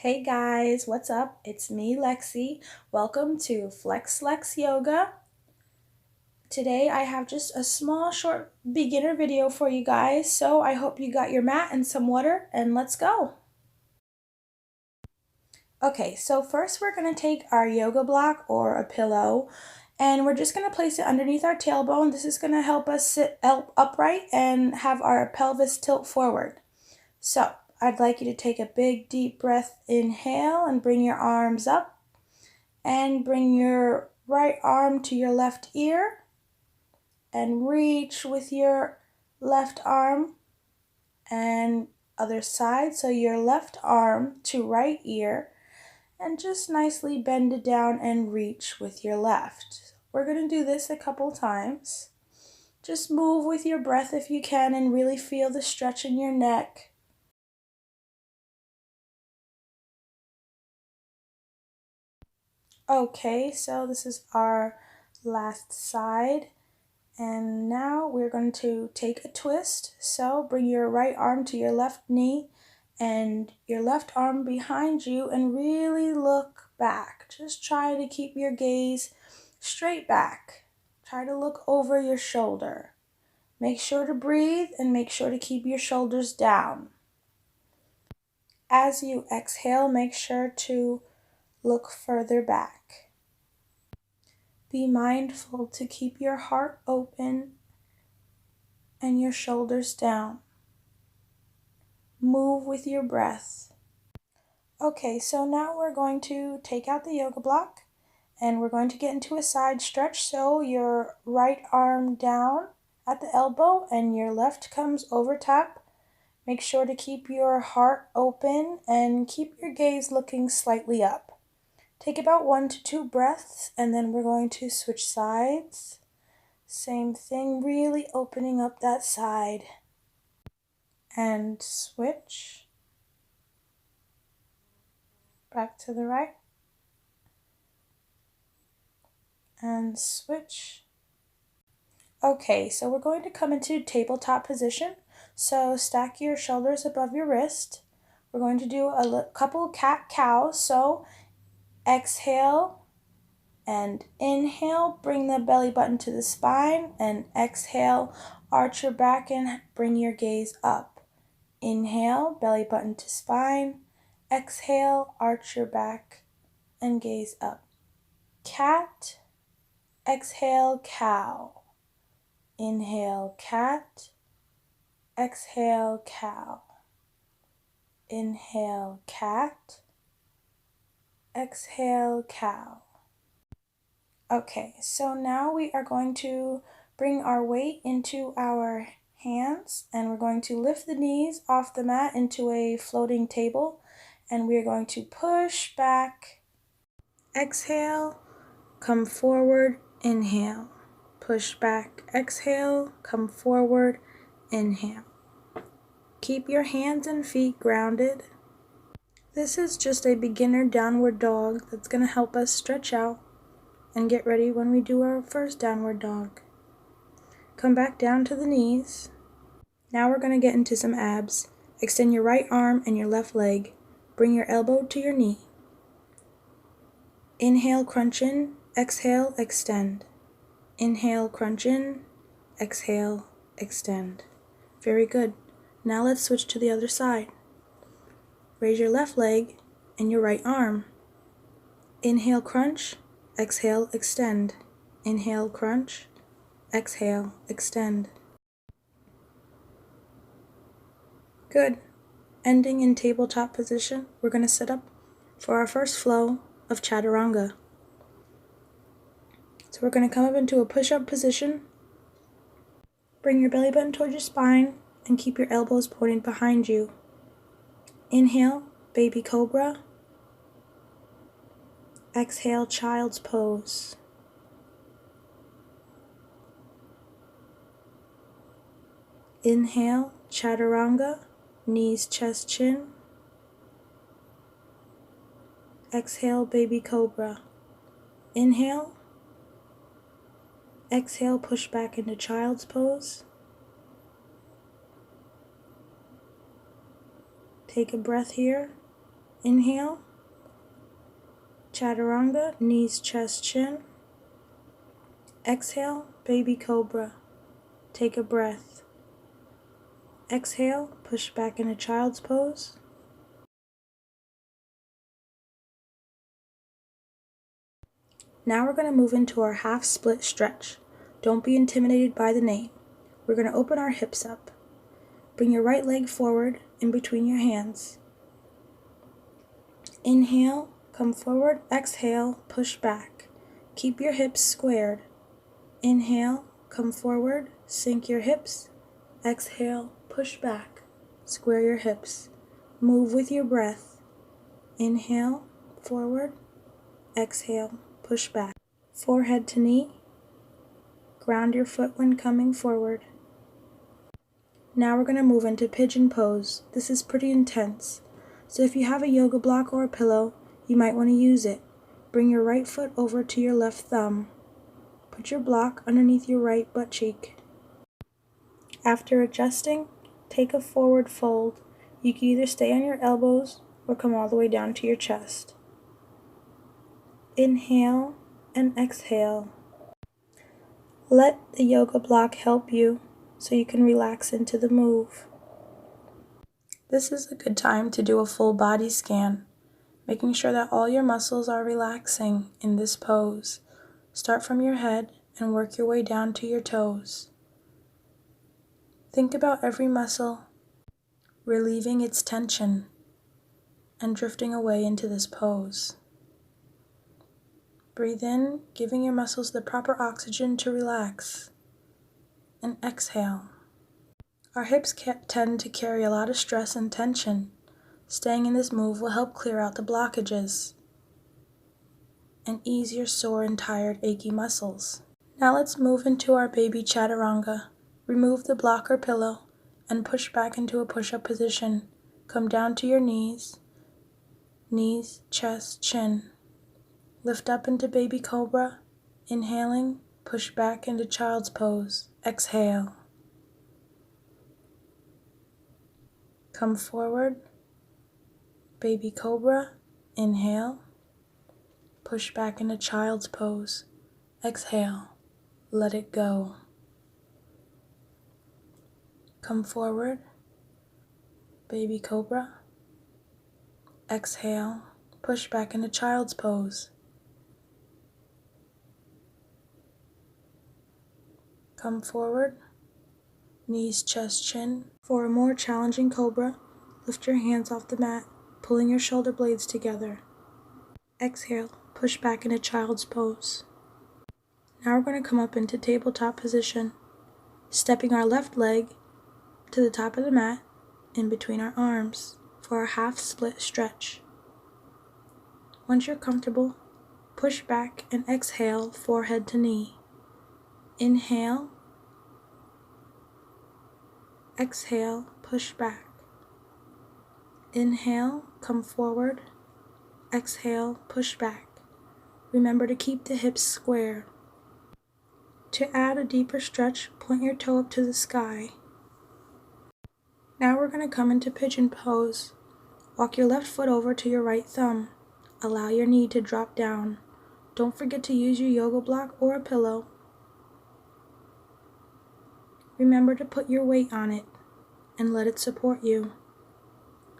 Hey guys, what's up? It's me, Lexi. Welcome to Flex Lex Yoga. Today I have just a small short beginner video for you guys, so I hope you got your mat and some water and let's go. Okay, so first we're going to take our yoga block or a pillow and we're just going to place it underneath our tailbone. This is going to help us sit upright and have our pelvis tilt forward. So I'd like you to take a big deep breath, inhale, and bring your arms up and bring your right arm to your left ear and reach with your left arm and other side. So your left arm to right ear and just nicely bend it down and reach with your left. We're going to do this a couple times. Just move with your breath if you can and really feel the stretch in your neck. Okay, so this is our last side. And now we're going to take a twist. So bring your right arm to your left knee and your left arm behind you and really look back. Just try to keep your gaze straight back. Try to look over your shoulder. Make sure to breathe and make sure to keep your shoulders down. As you exhale, make sure to look further back. Be mindful to keep your heart open and your shoulders down. Move with your breath. Okay, so now we're going to take out the yoga block and we're going to get into a side stretch. So your right arm down at the elbow and your left comes over top. Make sure to keep your heart open and keep your gaze looking slightly up. Take about 1 to 2 breaths and then we're going to switch sides. Same thing, really opening up that side. And switch. Back to the right. And switch. Okay, so we're going to come into tabletop position. So stack your shoulders above your wrist. We're going to do a couple cat-cows. So exhale and inhale, bring the belly button to the spine, and exhale, arch your back and bring your gaze up. Inhale, belly button to spine. Exhale, arch your back and gaze up. Cat. Exhale, cow. Inhale, cat. Exhale, cow. Inhale, cat. Exhale, cow. Okay, so now we are going to bring our weight into our hands and we're going to lift the knees off the mat into a floating table and we're going to push back. Exhale, come forward, inhale. Push back, exhale, come forward, inhale. Keep your hands and feet grounded. This is just a beginner downward dog that's going to help us stretch out and get ready when we do our first downward dog. Come back down to the knees. Now we're going to get into some abs. Extend your right arm and your left leg. Bring your elbow to your knee. Inhale, crunch in. Exhale, extend. Inhale, crunch in. Exhale, extend. Very good. Now let's switch to the other side. Raise your left leg and your right arm. Inhale, crunch. Exhale, extend. Inhale, crunch. Exhale, extend. Good. Ending in tabletop position, we're going to sit up for our first flow of Chaturanga. So we're going to come up into a push-up position. Bring your belly button towards your spine and keep your elbows pointed behind you. Inhale, baby cobra. Exhale, child's pose. Inhale, chaturanga, knees, chest, chin. Exhale, baby cobra. Inhale. Exhale, push back into child's pose. Take a breath here. Inhale, chaturanga, knees, chest, chin. Exhale, baby cobra. Take a breath. Exhale, push back into child's pose. Now we're going to move into our half split stretch. Don't be intimidated by the name. We're going to open our hips up. Bring your right leg forward in between your hands. Inhale, come forward. Exhale, push back. Keep your hips squared. Inhale, come forward, sink your hips. Exhale, push back. Square your hips. Move with your breath. Inhale, forward. Exhale, push back. Forehead to knee. Ground your foot when coming forward. Now we're going to move into pigeon pose. This is pretty intense. So if you have a yoga block or a pillow, you might want to use it. Bring your right foot over to your left thumb. Put your block underneath your right butt cheek. After adjusting, take a forward fold. You can either stay on your elbows or come all the way down to your chest. Inhale and exhale. Let the yoga block help you so you can relax into the move. This is a good time to do a full body scan, making sure that all your muscles are relaxing in this pose. Start from your head and work your way down to your toes. Think about every muscle relieving its tension and drifting away into this pose. Breathe in, giving your muscles the proper oxygen to relax, and exhale. Our hips tend to carry a lot of stress and tension. Staying in this move will help clear out the blockages and ease your sore and tired, achy muscles. Now let's move into our baby chaturanga. Remove the block or pillow and push back into a push-up position. Come down to your knees, chest, chin. Lift up into baby cobra. Inhaling, push back into child's pose. Exhale. Come forward, baby cobra. Inhale, push back into child's pose. Exhale, let it go. Come forward, baby cobra. Exhale, push back into child's pose. Come forward, knees, chest, chin. For a more challenging cobra, lift your hands off the mat, pulling your shoulder blades together. Exhale, push back into child's pose. Now we're going to come up into tabletop position, stepping our left leg to the top of the mat in between our arms for our half split stretch. Once you're comfortable, push back and exhale forehead to knee. Inhale, exhale, push back. Inhale, come forward. Exhale, push back. Remember to keep the hips square. To add a deeper stretch, point your toe up to the sky. Now we're going to come into pigeon pose. Walk your left foot over to your right thumb. Allow your knee to drop down. Don't forget to use your yoga block or a pillow. Remember to put your weight on it and let it support you.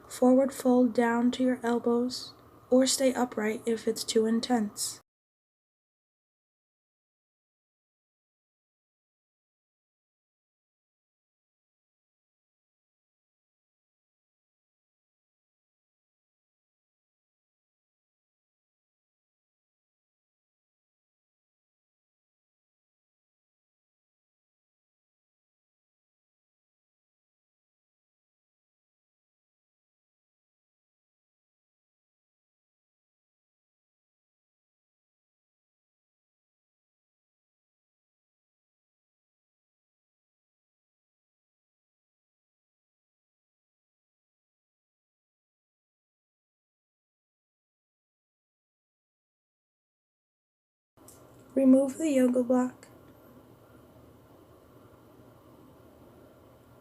Forward fold down to your elbows or stay upright if it's too intense. Remove the yoga block.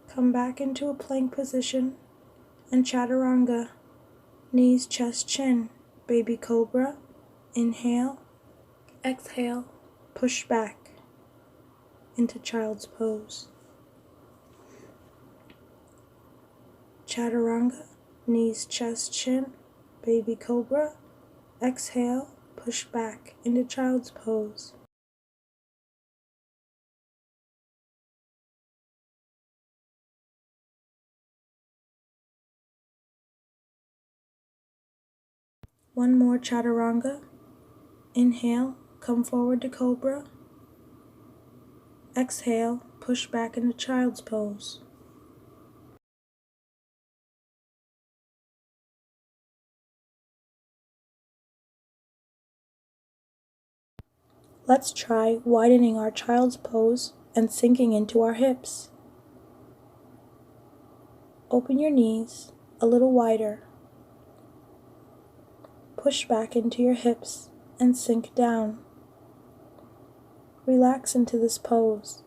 Come back into a plank position and chaturanga. knees, chest, chin, baby cobra. Inhale, exhale, push back into child's pose. Chaturanga, knees, chest, chin, baby cobra. Exhale, push back into child's pose. One more chaturanga. Inhale, come forward to cobra. Exhale, push back into child's pose. Let's try widening our child's pose and sinking into our hips. Open your knees a little wider. Push back into your hips and sink down. Relax into this pose.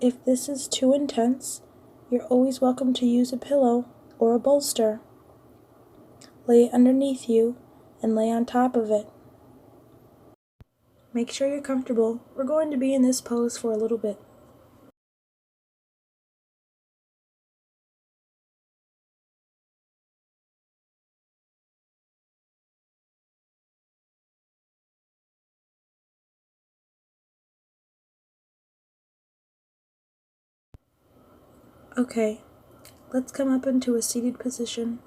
If this is too intense, you're always welcome to use a pillow or a bolster. Lay it underneath you and lay on top of it. Make sure you're comfortable. We're going to be in this pose for a little bit. Okay, let's come up into a seated position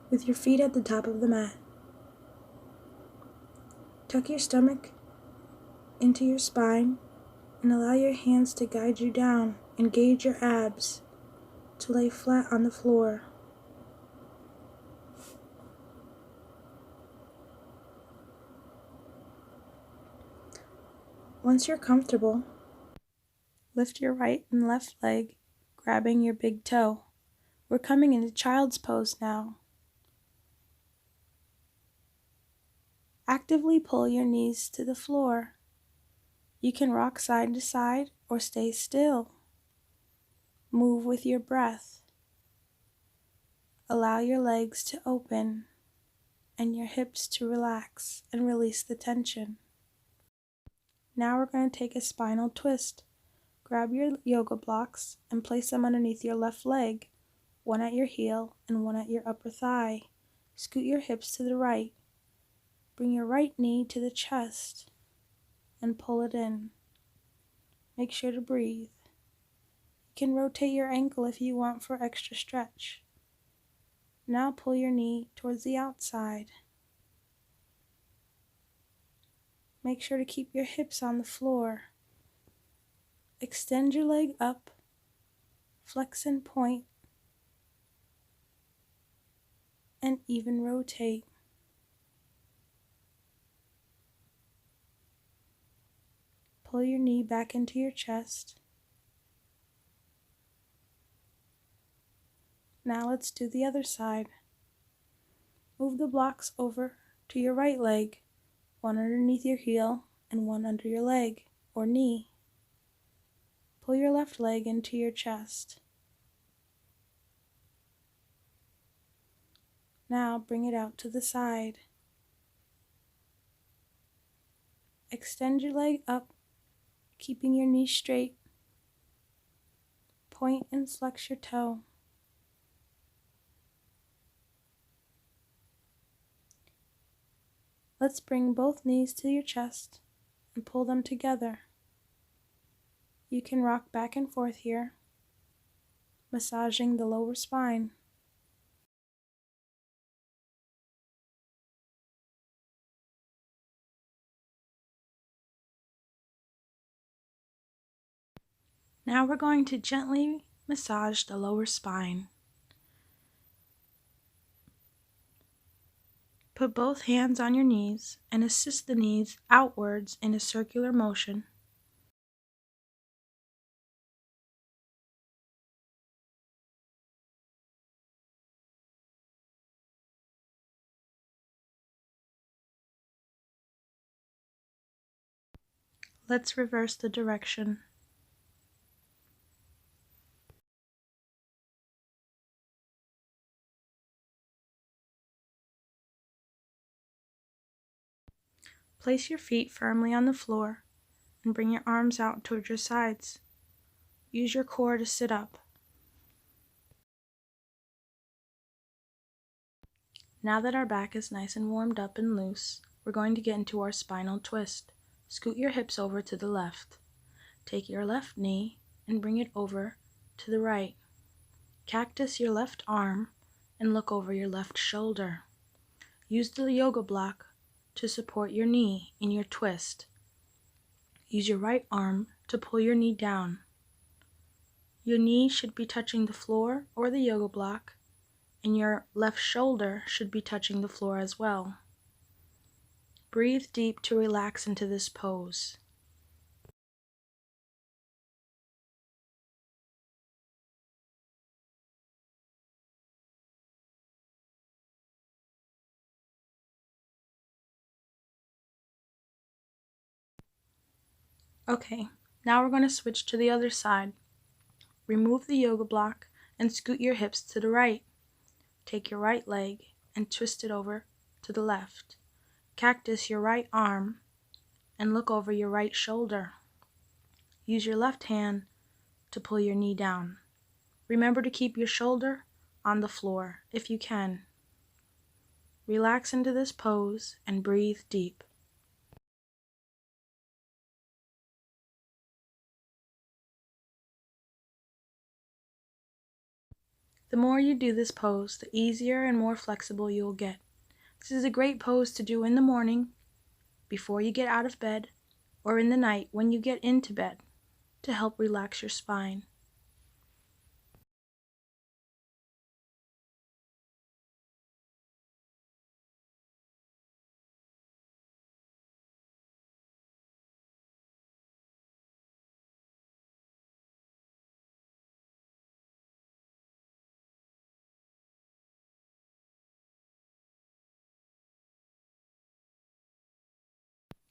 with your feet at the top of the mat. Tuck your stomach into your spine and allow your hands to guide you down. Engage your abs to lay flat on the floor. Once you're comfortable, lift your right and left leg, grabbing your big toe. We're coming into child's pose now. Actively pull your knees to the floor. You can rock side to side or stay still. Move with your breath. Allow your legs to open and your hips to relax and release the tension. Now we're going to take a spinal twist. Grab your yoga blocks and place them underneath your left leg, one at your heel and one at your upper thigh. Scoot your hips to the right. Bring your right knee to the chest and pull it in. Make sure to breathe. You can rotate your ankle if you want for extra stretch. Now pull your knee towards the outside. Make sure to keep your hips on the floor. Extend your leg up, flex and point, and even rotate. Pull your knee back into your chest. Now let's do the other side. Move the blocks over to your right leg, one underneath your heel and one under your leg or knee. Pull your left leg into your chest. Now bring it out to the side. Extend your leg up, keeping your knee straight. Point and flex your toe. Let's bring both knees to your chest and pull them together. You can rock back and forth here, massaging the lower spine. Now we're going to gently massage the lower spine. Put both hands on your knees and assist the knees outwards in a circular motion. Let's reverse the direction. Place your feet firmly on the floor and bring your arms out towards your sides. Use your core to sit up. Now that our back is nice and warmed up and loose, we're going to get into our spinal twist. Scoot your hips over to the left. Take your left knee and bring it over to the right. Cactus your left arm and look over your left shoulder. Use the yoga block to support your knee in your twist. Use your right arm to pull your knee down. Your knee should be touching the floor or the yoga block, and your left shoulder should be touching the floor as well. Breathe deep to relax into this pose. Okay, now we're going to switch to the other side. Remove the yoga block and scoot your hips to the right. Take your right leg and twist it over to the left. Cactus your right arm and look over your right shoulder. Use your left hand to pull your knee down. Remember to keep your shoulder on the floor if you can. Relax into this pose and breathe deep. The more you do this pose, the easier and more flexible you'll get. This is a great pose to do in the morning, before you get out of bed, or in the night when you get into bed, to help relax your spine.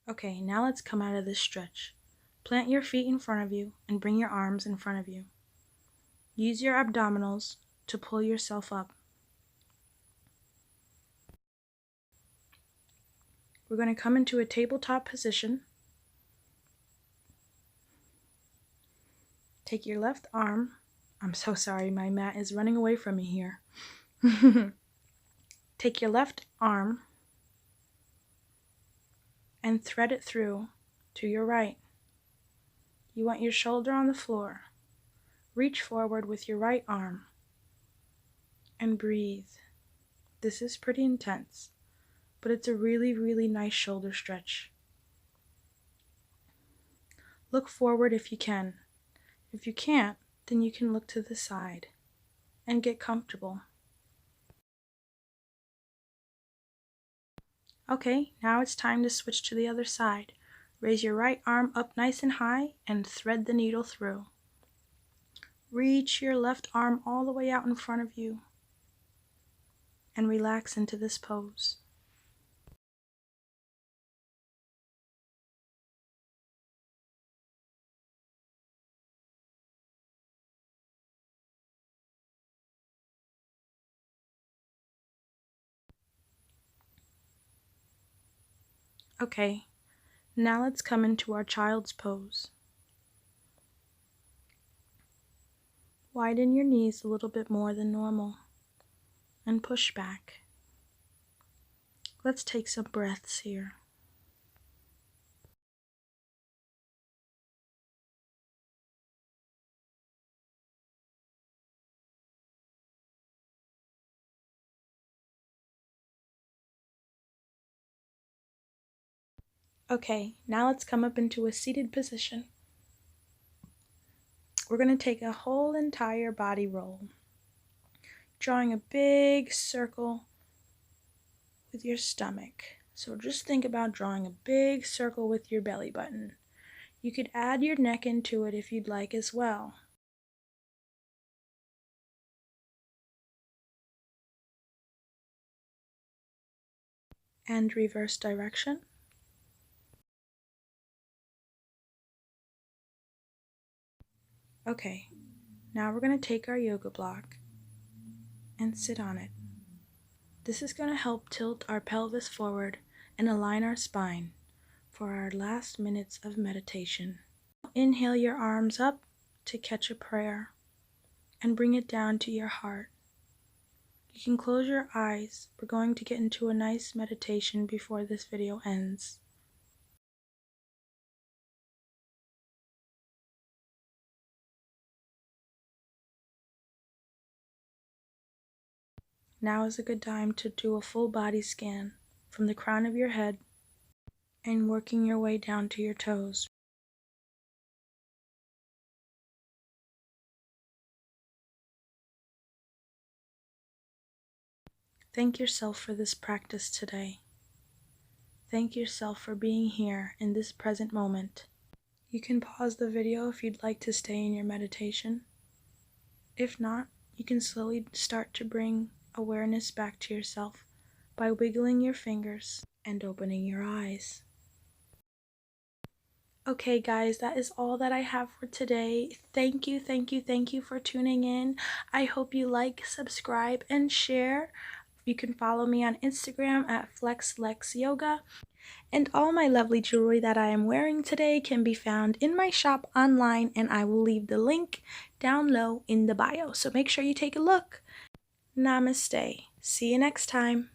Okay, now let's come out of this stretch. Plant your feet in front of you and bring your arms in front of you. Use your abdominals to pull yourself up. We're going to come into a tabletop position. Take your left arm. I'm so sorry, my mat is running away from me here. Take your left arm and thread it through to your right. You want your shoulder on the floor. Reach forward with your right arm and breathe. This is pretty intense, but it's a really, really nice shoulder stretch. Look forward if you can. If you can't, then you can look to the side and get comfortable. Okay, now it's time to switch to the other side. Raise your right arm up nice and high and thread the needle through. Reach your left arm all the way out in front of you and relax into this pose. Okay, now let's come into our child's pose. Widen your knees a little bit more than normal and push back. Let's take some breaths here. Okay, now let's come up into a seated position. We're going to take a whole entire body roll, drawing a big circle with your stomach. So just think about drawing a big circle with your belly button. You could add your neck into it if you'd like as well. And reverse direction. Okay, now we're going to take our yoga block and sit on it. This is going to help tilt our pelvis forward and align our spine. for our last minutes of meditation. Inhale your arms up to catch a prayer and bring it down to your heart. You can close your eyes. We're going to get into a nice meditation before this video ends. Now is a good time to do a full body scan from the crown of your head and working your way down to your toes. Thank yourself for this practice today. Thank yourself for being here in this present moment. You can pause the video if you'd like to stay in your meditation. If not, you can slowly start to bring awareness back to yourself by wiggling your fingers and opening your eyes. Okay guys, that is all that I have for today. Thank you for tuning in. I hope you like, subscribe, and share. You can follow me on Instagram at FlexLexYoga. And all my lovely jewelry that I am wearing today can be found in my shop online, and I will leave the link down low in the bio. So make sure you take a look. Namaste. See you next time.